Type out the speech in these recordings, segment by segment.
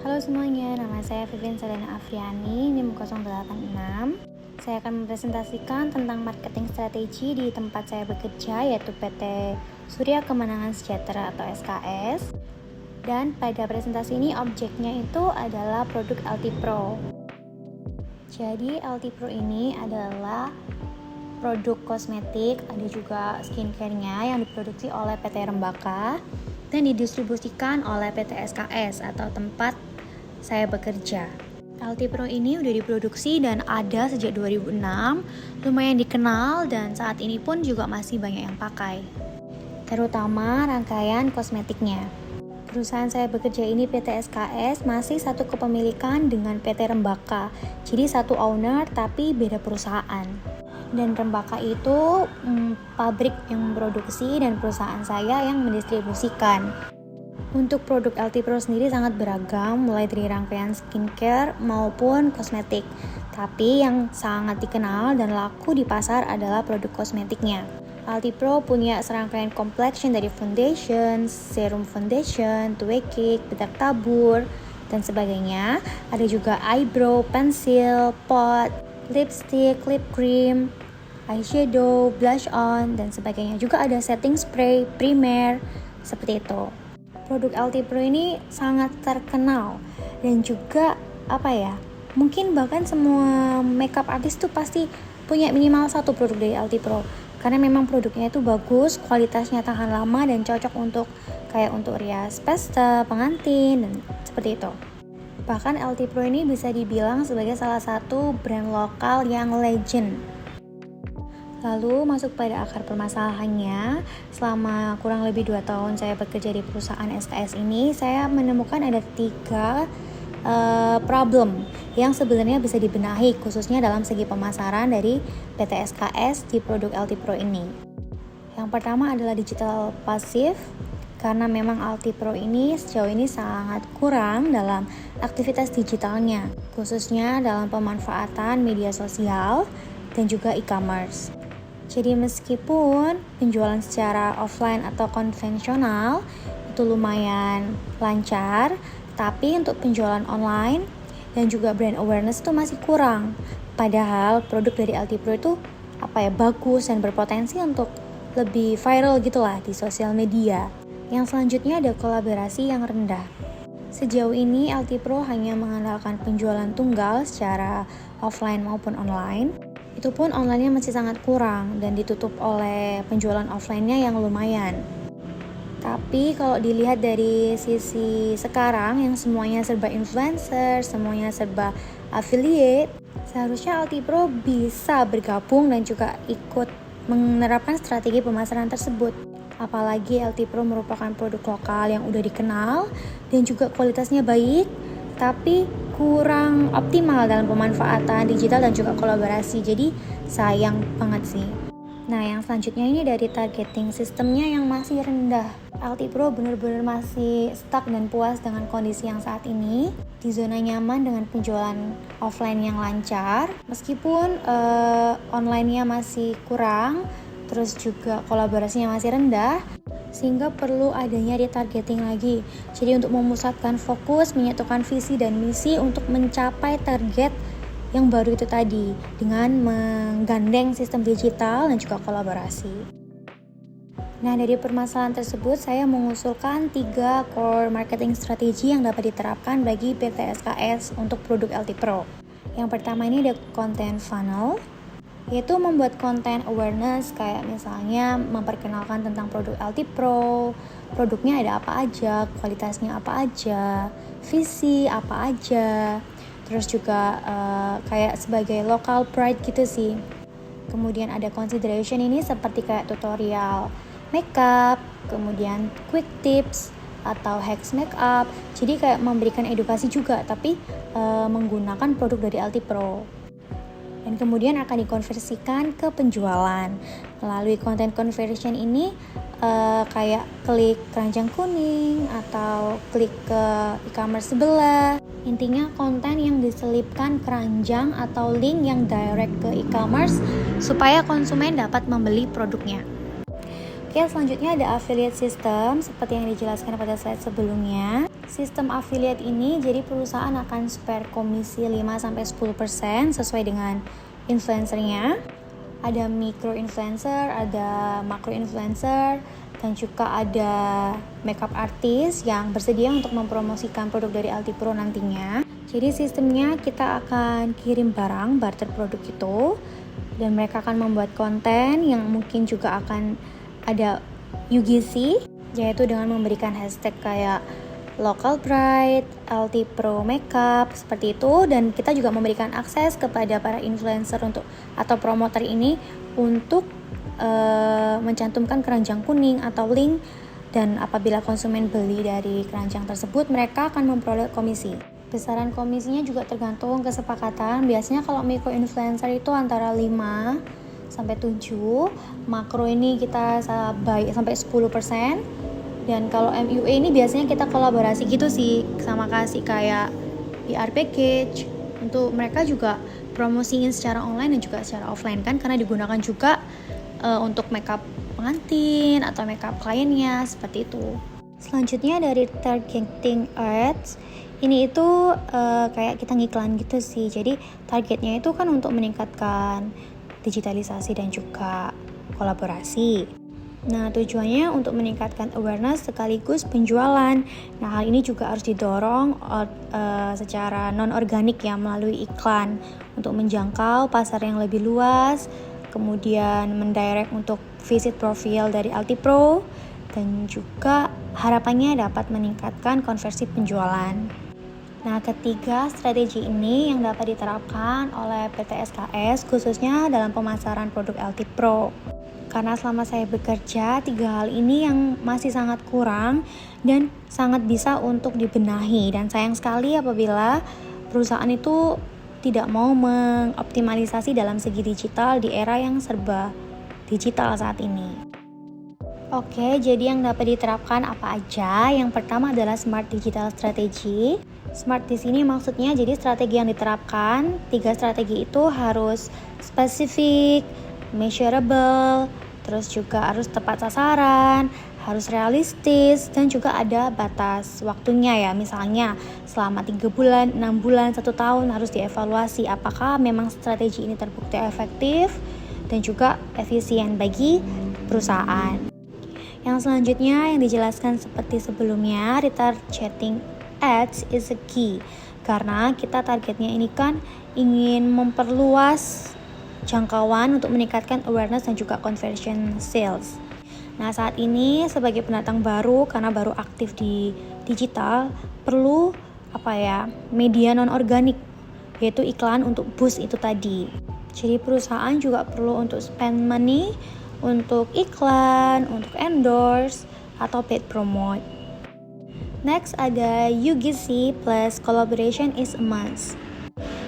Halo semuanya, nama saya Vivian Sadana Afriani, NIM 086. Saya akan mempresentasikan tentang marketing strategi di tempat saya bekerja, yaitu PT Surya Kemenangan Sejahtera atau SKS. Dan pada presentasi ini objeknya itu adalah produk LT Pro. Jadi LT Pro ini adalah produk kosmetik, ada juga skincare-nya yang diproduksi oleh PT Rembaka dan didistribusikan oleh PT SKS atau tempat saya bekerja. LT Pro ini udah diproduksi dan ada sejak 2006, lumayan dikenal dan saat ini pun juga masih banyak yang pakai, terutama rangkaian kosmetiknya. Perusahaan saya bekerja ini PT SKS masih satu kepemilikan dengan PT Rembaka, jadi satu owner tapi beda perusahaan. Dan Rembaka itu pabrik yang memproduksi dan perusahaan saya yang mendistribusikan. Untuk produk LT Pro sendiri sangat beragam, mulai dari rangkaian skincare maupun kosmetik. Tapi yang sangat dikenal dan laku di pasar adalah produk kosmetiknya. LT Pro punya serangkaian complexion dari foundation, serum foundation, 2-cake, bedak tabur, dan sebagainya. Ada juga eyebrow, pensil, pot, lipstick, lip cream, eyeshadow, blush on, dan sebagainya. Juga ada setting spray, primer, seperti itu. Produk LT Pro ini sangat terkenal dan juga mungkin bahkan semua makeup artist tuh pasti punya minimal satu produk dari LT Pro karena memang produknya itu bagus, kualitasnya tahan lama dan cocok untuk rias pesta, pengantin, dan seperti itu. Bahkan LT Pro ini bisa dibilang sebagai salah satu brand lokal yang legend. Lalu masuk pada akar permasalahannya, selama kurang lebih 2 tahun saya bekerja di perusahaan SKS ini, saya menemukan ada 3 problem yang sebenarnya bisa dibenahi khususnya dalam segi pemasaran dari PT SKS di produk LT Pro ini. Yang pertama adalah digital pasif, karena memang LT Pro ini sejauh ini sangat kurang dalam aktivitas digitalnya, khususnya dalam pemanfaatan media sosial dan juga e-commerce. Jadi meskipun penjualan secara offline atau konvensional itu lumayan lancar, tapi untuk penjualan online dan juga brand awareness itu masih kurang. Padahal produk dari LT Pro itu bagus dan berpotensi untuk lebih viral gitulah di sosial media. Yang selanjutnya ada kolaborasi yang rendah. Sejauh ini LT Pro hanya mengandalkan penjualan tunggal secara offline maupun online. Itu pun online-nya masih sangat kurang dan ditutup oleh penjualan offline-nya yang lumayan. Tapi kalau dilihat dari sisi sekarang yang semuanya serba influencer, semuanya serba affiliate, seharusnya LT Pro bisa bergabung dan juga ikut menerapkan strategi pemasaran tersebut. Apalagi LT Pro merupakan produk lokal yang udah dikenal dan juga kualitasnya baik, tapi kurang optimal dalam pemanfaatan digital dan juga kolaborasi. Jadi sayang banget sih. Nah, yang selanjutnya ini dari targeting sistemnya yang masih rendah. LT Pro benar-benar masih stuck dan puas dengan kondisi yang saat ini, di zona nyaman dengan penjualan offline yang lancar, meskipun online-nya masih kurang, terus juga kolaborasinya masih rendah, sehingga perlu adanya retargeting lagi. Jadi untuk memusatkan fokus, menyatukan visi dan misi untuk mencapai target yang baru itu tadi dengan menggandeng sistem digital dan juga kolaborasi. Nah, dari permasalahan tersebut saya mengusulkan 3 core marketing strategi yang dapat diterapkan bagi PT SKS untuk produk LT Pro. Yang pertama ini ada content funnel, yaitu membuat konten awareness kayak misalnya memperkenalkan tentang produk LT Pro, produknya ada apa aja, kualitasnya apa aja, visi apa aja, terus juga kayak sebagai local pride gitu sih. Kemudian ada consideration ini seperti kayak tutorial makeup, kemudian quick tips atau hacks makeup, jadi kayak memberikan edukasi juga tapi menggunakan produk dari LT Pro. Dan kemudian akan dikonversikan ke penjualan. Melalui konten conversion ini kayak klik keranjang kuning atau klik ke e-commerce sebelah. Intinya konten yang diselipkan keranjang atau link yang direct ke e-commerce supaya konsumen dapat membeli produknya. Oke, selanjutnya ada affiliate system seperti yang dijelaskan pada slide sebelumnya. Sistem affiliate ini jadi perusahaan akan spare komisi 5-10% sesuai dengan influencernya. Ada micro influencer, ada macro influencer, dan juga ada makeup artist yang bersedia untuk mempromosikan produk dari Altipro nantinya. Jadi sistemnya kita akan kirim barang, barter produk itu, dan mereka akan membuat konten yang mungkin juga akan ada UGC, yaitu dengan memberikan hashtag kayak local pride, Altipro makeup, seperti itu. Dan kita juga memberikan akses kepada para influencer atau promoter ini untuk mencantumkan keranjang kuning atau link, dan apabila konsumen beli dari keranjang tersebut, mereka akan memperoleh komisi. Besaran komisinya juga tergantung kesepakatan. Biasanya kalau micro influencer itu antara 5-7, makro ini kita sampai 10%, dan kalau MUA ini biasanya kita kolaborasi gitu sih, sama kasih kayak PR package untuk mereka juga promosiin secara online dan juga secara offline kan, karena digunakan juga untuk makeup pengantin atau makeup kliennya, seperti itu. Selanjutnya dari targeting ads. Ini itu kayak kita ngiklan gitu sih. Jadi targetnya itu kan untuk meningkatkan digitalisasi dan juga kolaborasi. Nah, tujuannya untuk meningkatkan awareness sekaligus penjualan. Nah, hal ini juga harus didorong secara non-organik ya, melalui iklan untuk menjangkau pasar yang lebih luas, kemudian mendirect untuk visit profil dari Altipro, dan juga harapannya dapat meningkatkan konversi penjualan. Nah, ketiga strategi ini yang dapat diterapkan oleh PT SKS khususnya dalam pemasaran produk Altipro. Karena selama saya bekerja, 3 hal ini yang masih sangat kurang dan sangat bisa untuk dibenahi. Dan sayang sekali apabila perusahaan itu tidak mau mengoptimalisasi dalam segi digital di era yang serba digital saat ini. Oke, jadi yang dapat diterapkan apa aja? Yang pertama adalah Smart Digital Strategy. Smart di sini maksudnya jadi strategi yang diterapkan. 3 strategi itu harus spesifik, measurable, terus juga harus tepat sasaran, harus realistis, dan juga ada batas waktunya ya. Misalnya selama 3 bulan, 6 bulan, 1 tahun harus dievaluasi apakah memang strategi ini terbukti efektif dan juga efisien bagi perusahaan. Yang selanjutnya yang dijelaskan seperti sebelumnya, retargeting ads is a key. Karena kita targetnya ini kan ingin memperluas jangkauan untuk meningkatkan awareness dan juga conversion sales. Nah, saat ini sebagai pendatang baru karena baru aktif di digital, perlu media non-organik, yaitu iklan untuk boost itu tadi. Jadi perusahaan juga perlu untuk spend money untuk iklan, untuk endorse, atau paid promote. Next ada UGC plus collaboration is a must.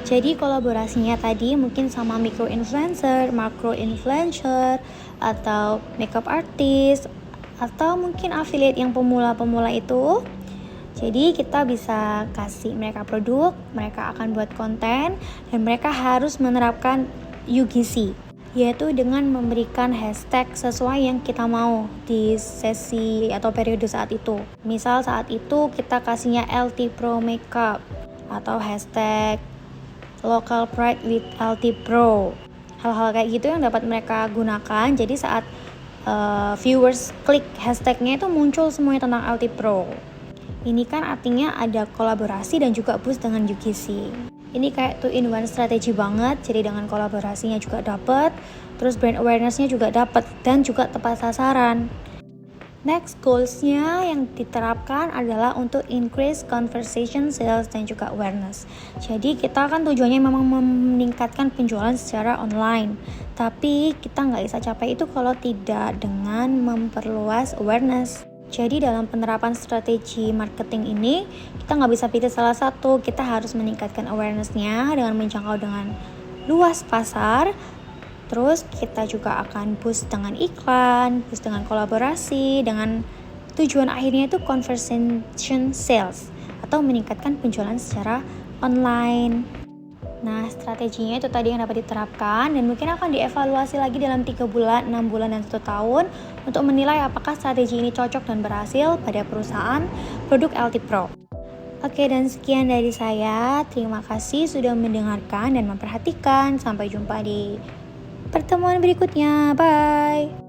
Jadi kolaborasinya tadi mungkin sama micro influencer, macro influencer, atau makeup artist, atau mungkin affiliate yang pemula-pemula itu. Jadi kita bisa kasih mereka produk, mereka akan buat konten, dan mereka harus menerapkan UGC, yaitu dengan memberikan hashtag sesuai yang kita mau di sesi atau periode saat itu. Misal saat itu kita kasihnya Altipro Makeup atau hashtag Local Pride with Altipro. Hal-hal kayak gitu yang dapat mereka gunakan. Jadi saat viewers klik hashtagnya itu muncul semuanya tentang Altipro. Ini kan artinya ada kolaborasi dan juga boost dengan UGC. Ini kayak 2-in-1 strategi banget. Jadi dengan kolaborasinya juga dapat, terus brand awareness-nya juga dapat, dan juga tepat sasaran. Next, goals-nya yang diterapkan adalah untuk increase conversation sales dan juga awareness. Jadi kita kan tujuannya memang meningkatkan penjualan secara online. Tapi kita nggak bisa capai itu kalau tidak dengan memperluas awareness. Jadi dalam penerapan strategi marketing ini, kita nggak bisa pilih salah satu. Kita harus meningkatkan awareness-nya dengan menjangkau dengan luas pasar. Terus kita juga akan boost dengan iklan, boost dengan kolaborasi, dengan tujuan akhirnya itu conversion sales atau meningkatkan penjualan secara online. Nah, strateginya itu tadi yang dapat diterapkan dan mungkin akan dievaluasi lagi dalam 3 bulan, 6 bulan, dan 1 tahun untuk menilai apakah strategi ini cocok dan berhasil pada perusahaan produk LT Pro. Oke, dan sekian dari saya. Terima kasih sudah mendengarkan dan memperhatikan. Sampai jumpa di pertemuan berikutnya. Bye!